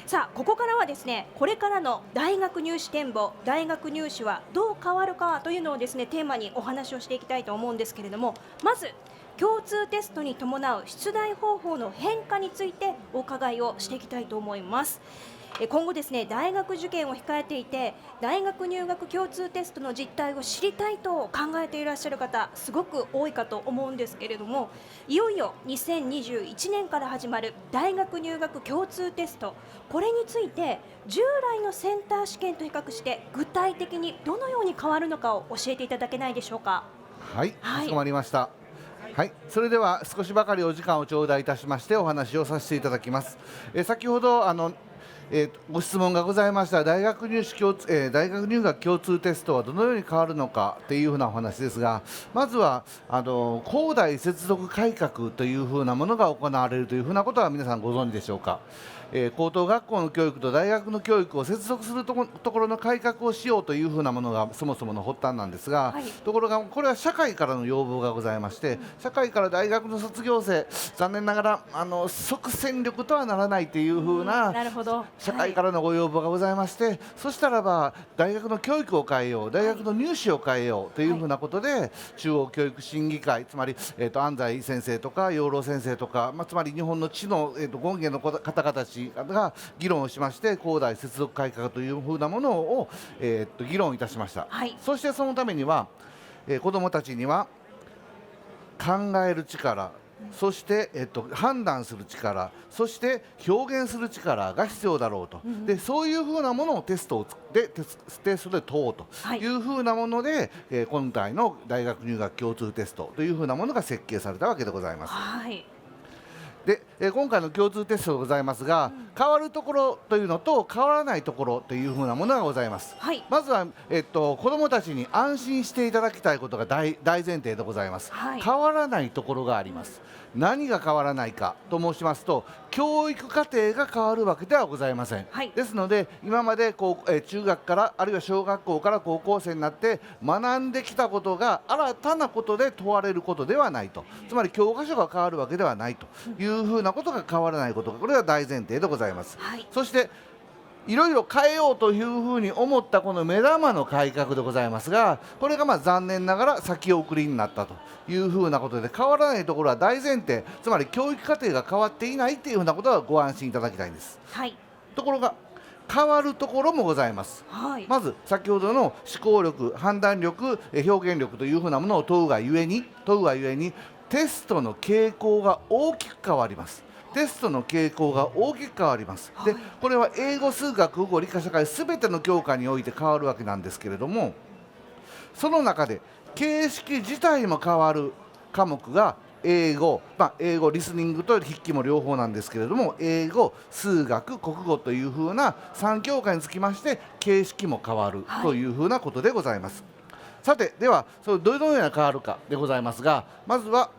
さあここからはですね、これからの大学入試展望、大学入試はどう変わるかというのをですねテーマにお話をしていきたいと思うんですけれども、まず共通テストに伴う出題方法の変化についてお伺いをしていきたいと思います。今後ですね、大学受験を控えていて大学入学共通テストの実態を知りたいと考えていらっしゃる方すごく多いかと思うんですけれども、いよいよ2021年から始まる大学入学共通テスト、これについて従来のセンター試験と比較して具体的にどのように変わるのかを教えていただけないでしょうか。はい、かしこはい、まりました。はい、それでは少しばかりお時間を頂戴いたしましてお話をさせていただきます。先ほどご質問がございました大学入試共通、大学入学共通テストはどのように変わるのかというふうなお話ですが、まずは高大接続改革というふうなものが行われるというふうなことは皆さんご存知でしょうか。高等学校の教育と大学の教育を接続するところの改革をしようというふうなものがそもそもの発端なんですが、はい、ところがこれは社会からの要望がございまして、社会から大学の卒業生残念ながら即戦力とはならないというふうななるほど、社会からのご要望がございまして、そしたらば大学の教育を変えよう、大学の入試を変えようというふうなことで、中央教育審議会、つまり、安西先生とか養老先生とか、つまり日本の知の、権限の方々たちが議論をしまして、高大接続改革というふうなものを、議論いたしました。はい、そしてそのためには、子どもたちには考える力、そして、判断する力、そして表現する力が必要だろうと、でそういうふうなものをテストで問おうというふうなもので、今回の大学入学共通テストというふうなものが設計されたわけでございます。はい、で、今回の共通テストでございますが、変わるところというのと変わらないところというふうなものがございます。はい、まずは、子どもたちに安心していただきたいことが大前提でございます。はい、変わらないところがあります。何が変わらないかと申しますと、教育課程が変わるわけではございません。はい、ですので今まで中学からあるいは小学校から高校生になって学んできたことが新たなことで問われることではないと、つまり教科書が変わるわけではないというふうなことが変わらないことが、これは大前提でございます。はい、そしていろいろ変えようというふうに思ったこの目玉の改革でございますが、これが残念ながら先送りになったというふうなことで、変わらないところは大前提、つまり教育課程が変わっていないというふうなことはご安心いただきたいんです。はい、ところが変わるところもございます。はい、まず先ほどの思考力、判断力、表現力というふうなものを問うがゆえにテストの傾向が大きく変わります。テストの傾向が大きく変わります。で、これは英語、数学、国語、理科、社会すべての教科において変わるわけなんですけれども、その中で形式自体も変わる科目が英語、リスニングと筆記も両方なんですけれども、英語、数学、国語というふうな3教科につきまして形式も変わるというふうなことでございます。さて、ではそれどのように変わるかでございますが、まずは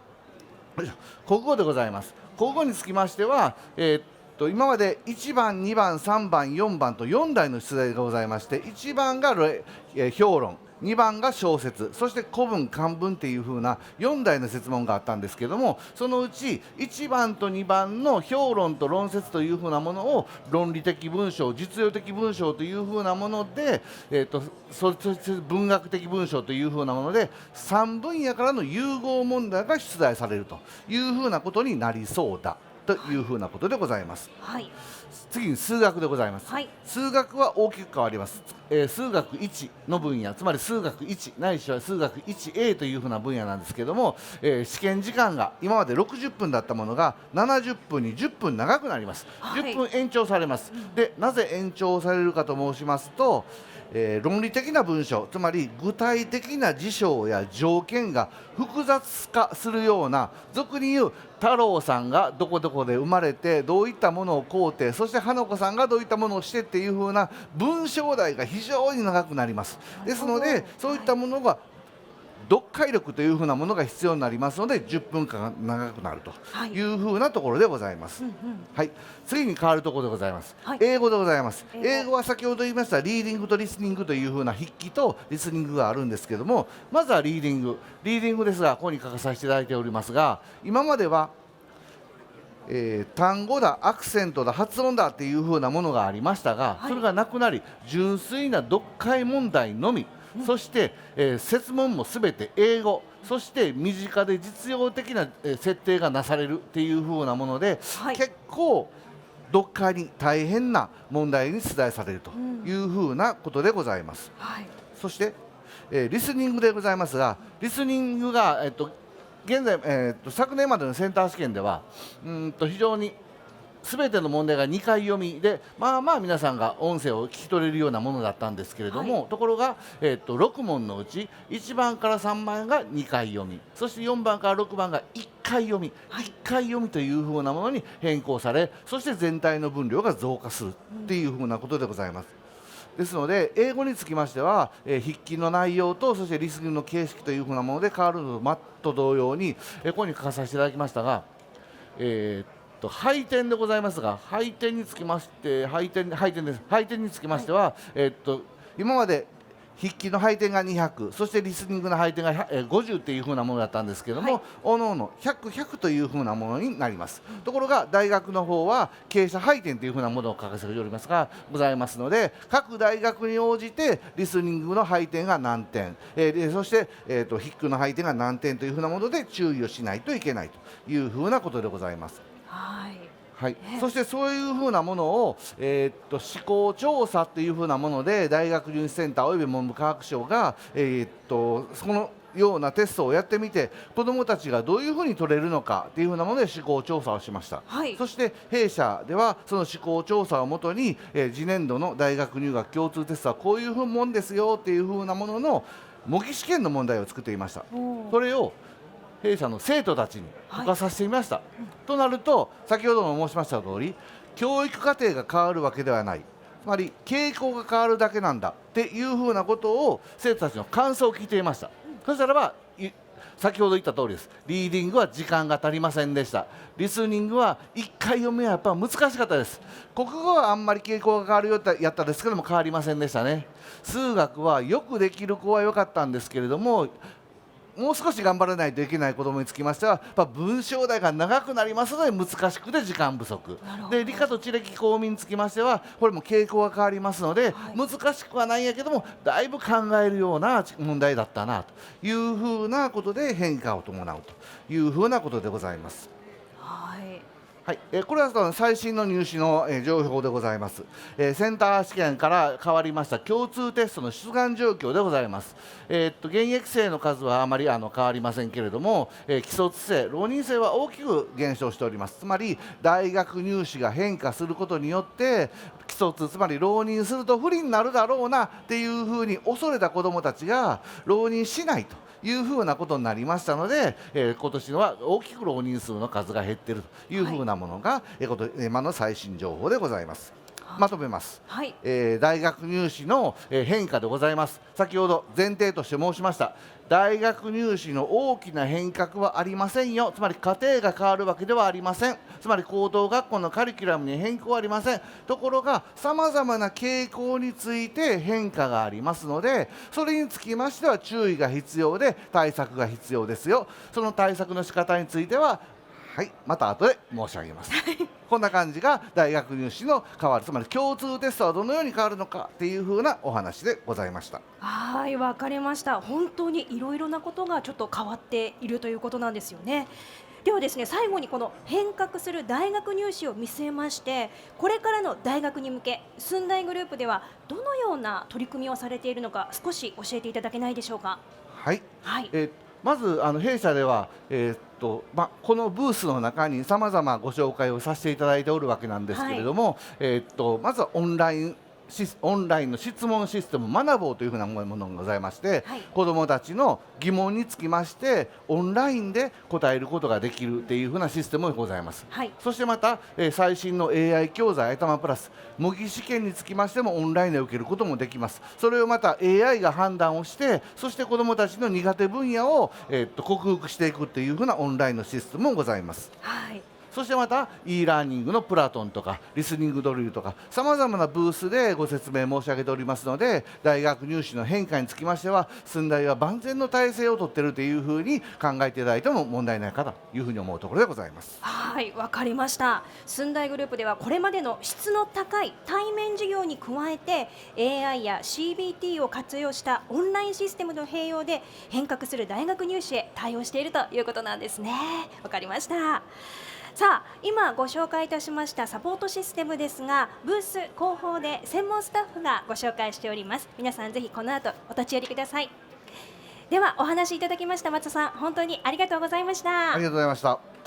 国語でございます。国語につきましては、今まで1番、2番、3番、4番と4題の出題がございまして、1番が評論、2番が小説、そして古文、漢文というふうな4題の設問があったんですけれども、そのうち1番と2番の評論と論説というふうなものを論理的文章、実用的文章というふうなもので、そして文学的文章というふうなもので3分野からの融合問題が出題されるというふうなことになりそうだというふうなことでございます。はい、次に数学でございます。はい、数学は大きく変わります。数学1の分野、つまり数学1ないしは数学 1A というふうな分野なんですけども、試験時間が今まで60分だったものが70分に10分長くなります。はい、10分延長されます。で、なぜ延長されるかと申しますと、論理的な文章、つまり具体的な事象や条件が複雑化するような、俗に言う太郎さんがどこどこで生まれてどういったものを買うて、そして花子さんがどういったものをしてっていう風な文章題が非常に長くなります。ですのでそういったものが読解力というふうなものが必要になりますので10分間長くなるというふうなところでございます。はい、次に変わるところでございます。はい、英語でございます。英語英語は先ほど言いましたリーディングとリスニングというふうな筆記とリスニングがあるんですけども、まずはリーディングですが、ここに書かさせていただいておりますが、今までは単語だアクセントだ発音だっていう風なものがありましたが、はい、それがなくなり純粋な読解問題のみ、そして、設問もすべて英語、そして身近で実用的な、設定がなされるっていう風なもので、はい、結構読解に大変な問題に出題されるという風なことでございます。はい、そして、リスニングでございますが、リスニングが、現在、昨年までのセンター試験では非常に全ての問題が2回読みで、まあまあ皆さんが音声を聞き取れるようなものだったんですけれども、ところが、6問のうち1番から3番が2回読み、そして4番から6番が1回読み、1回読みというふうなものに変更され、そして全体の分量が増加するっていうふうなことでございます。ですので英語につきましては、筆記の内容とそしてリスニングの形式というふうなもので変わるのと同様に、ここに書かさせていただきましたが、配点でございますが、配点につきまして配点につきましては、今まで筆記の配点が200、そしてリスニングの配点が50っていう風なものだったんですけども、はい、おのおの100、100という風なものになります。ところが大学の方は傾斜配点という風なものを書かせておりますがございますので、各大学に応じてリスニングの配点が何点、そして、筆記の配点が何点という風なもので注意をしないといけないという風なことでございます。はい、はい、そしてそういうふうなものを、思考調査というふうなもので大学入試センターおよび文部科学省が、そのようなテストをやってみて子どもたちがどういうふうに取れるのかというふうなもので思考調査をしました、はい、そして弊社ではその思考調査をもとに、次年度の大学入学共通テストはこういうふうなもんですよというふうなものの模擬試験の問題を作っていました。それを弊社の生徒たちに解かさせてみました、となると先ほども申しました通り教育課程が変わるわけではない、つまり傾向が変わるだけなんだっていうふうなことを生徒たちの感想を聞いていました。そしたらば先ほど言った通りです。リーディングは時間が足りませんでした。リスニングは1回読みはやっぱ難しかったです。国語はあんまり傾向が変わるようやったですけども変わりませんでしたね。数学はよくできる子は良かったんですけれども、もう少し頑張らないといけない子どもにつきましてはやっぱ文章題が長くなりますので難しくて時間不足で、理科と地歴公民につきましてはこれも傾向が変わりますので、難しくはないんやけどもだいぶ考えるような問題だったなというふうなことで変化を伴うというふうなことでございます。はい、これは最新の入試の情報でございます。センター試験から変わりました共通テストの出願状況でございます。現役生の数はあまり変わりませんけれども、既卒生、浪人生は大きく減少しております。つまり大学入試が変化することによって既卒、つまり浪人すると不利になるだろうなっていうふうに恐れた子どもたちが浪人しないというふうなことになりましたので、今年は大きく浪人数の数が減っているというふうなものが、今の最新情報でございます。まとめます、はい、大学入試の変化でございます。先ほど前提として申しました大学入試の大きな変革はありませんよ。つまり課程が変わるわけではありません。つまり高等学校のカリキュラムに変更はありません。ところがさまざまな傾向について変化がありますので、それにつきましては注意が必要で対策が必要ですよ。その対策の仕方についてははい、また後で申し上げますこんな感じが大学入試の変わる、つまり共通テストはどのように変わるのかっていう風なお話でございました。はい、わかりました。本当にいろいろなことがちょっと変わっているということなんですよね。ではですね、最後にこの変革する大学入試を見据えましてこれからの大学に向け駿大グループではどのような取り組みをされているのか少し教えていただけないでしょうか。はい、まず弊社では、このブースの中にさまざまご紹介をさせていただいておるわけなんですけれども、まずはオンラインの質問システム学ぼうというふうなものがございまして、子どもたちの疑問につきましてオンラインで答えることができるというふうなシステムがございます、そしてまた、最新の AI 教材頭プラス模擬試験につきましてもオンラインで受けることもできます。それをまた AI が判断をしてそして子どもたちの苦手分野を、克服していくというふうなオンラインのシステムもございます。そそしてまた e ラーニングのプラトンとかリスニングドリルとかさまざまなブースでご説明申し上げておりますので、大学入試の変化につきましては寸大は万全の体制をとっているというふうに考えていただいても問題ないかというふうに思うところでございます。はい、わかりました。寸大グループではこれまでの質の高い対面授業に加えて AI や CBT を活用したオンラインシステムの併用で変革する大学入試へ対応しているということなんですね。わかりました。さあ、今ご紹介いたしましたサポートシステムですが、ブース後方で専門スタッフがご紹介しております。皆さんぜひこの後お立ち寄りください。ではお話しいただきました松田さん、本当にありがとうございました。ありがとうございました。